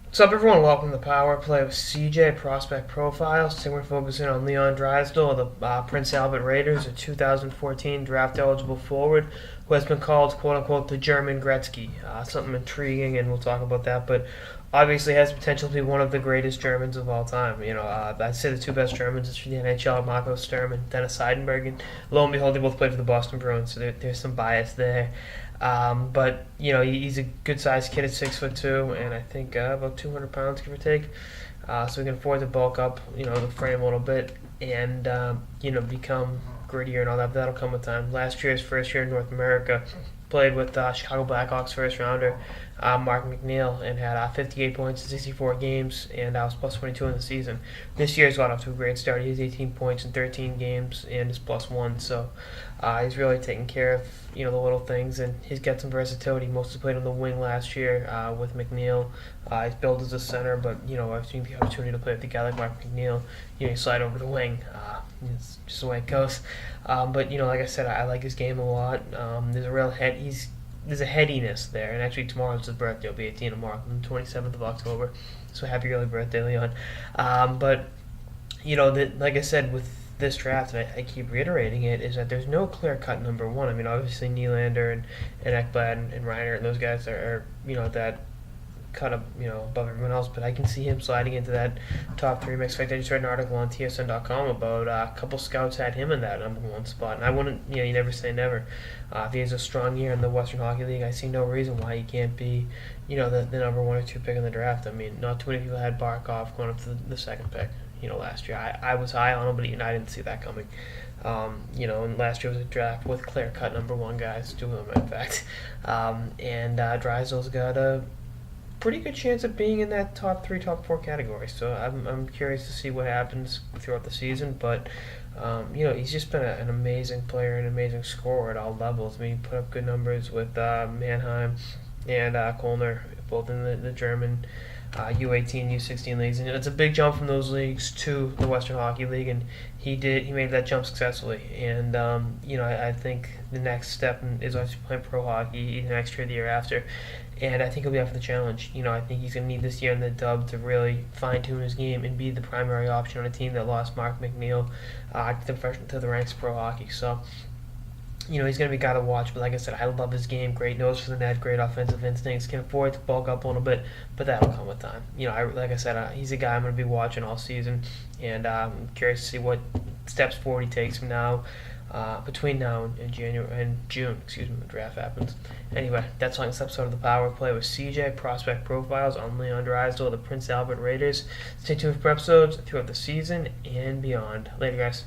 What's up, everyone? Welcome to Power Play with CJ Prospect Profiles. Today we're focusing on Leon Draisaitl of the Prince Albert Raiders, a 2014 draft-eligible forward who has been called, quote-unquote, the German Gretzky. Something intriguing, and we'll talk about that, but obviously has potential to be one of the greatest Germans of all time. I'd say the two best Germans for the NHL, Marco Sturm and Dennis Seidenberg, and lo and behold, they both played for the Boston Bruins, so there's some bias there. But he's a good-sized kid at 6'2", and I think about 200 pounds, give or take. So we can afford to bulk up, the frame a little bit, and become grittier and all that. But that'll come with time. Last year, his first year in North America, played with Chicago Blackhawks first rounder Mark McNeil and had 58 points in 64 games, and was plus 22 in the season. This year's got off to a great start. He has 18 points in 13 games and is plus one. So he's really taking care of the little things, and he's got some versatility. Mostly played on the wing last year with McNeil. He's billed as a center, but I've seen the opportunity to play with a guy like Mark McNeil. You slide over the wing. It's just the way it goes. But like I said, I like his game a lot. There's a real head. There's a headiness there, and actually tomorrow's his birthday. He'll be 18 tomorrow, on the 27th of October. So happy early birthday, Leon. But like I said, with this draft, and I keep reiterating it, is that there's no clear-cut number one. I mean, obviously Nylander and Ekblad and Reiner and those guys are that cut up, above everyone else, but I can see him sliding into that top three mix. In fact, I just read an article on TSN.com about a couple scouts had him in that number one spot, and I wouldn't, you never say never. If he has a strong year in the Western Hockey League, I see no reason why he can't be, the number one or two pick in the draft. I mean, not too many people had Barkov going up to the second pick, last year. I was high on him, but I didn't see that coming. And last year was a draft with clear-cut number one guys, two of them, in fact. And Draisaitl's got a pretty good chance of being in that top three, top four category. So I'm curious to see what happens throughout the season. But he's just been an amazing player, an amazing scorer at all levels. I mean, he put up good numbers with Mannheim and Kölner, both in the German U18, U16 leagues, and it's a big jump from those leagues to the Western Hockey League, and he made that jump successfully. And I think the next step is obviously playing pro hockey either next year or the year after, and I think he'll be up for the challenge. I think he's going to need this year in the dub to really fine-tune his game and be the primary option on a team that lost Mark McNeil to the ranks of pro hockey. So he's going to be a guy to watch, but like I said, I love his game. Great nose for the net, great offensive instincts, can afford to bulk up a little bit, but that'll come with time. Like I said, he's a guy I'm going to be watching all season, and I'm curious to see what steps forward he takes from now, between now and June, when the draft happens. Anyway, that's on this episode of the Power Play with CJ Prospect Profiles on Leon Draisaitl of the Prince Albert Raiders. Stay tuned for episodes throughout the season and beyond. Later, guys.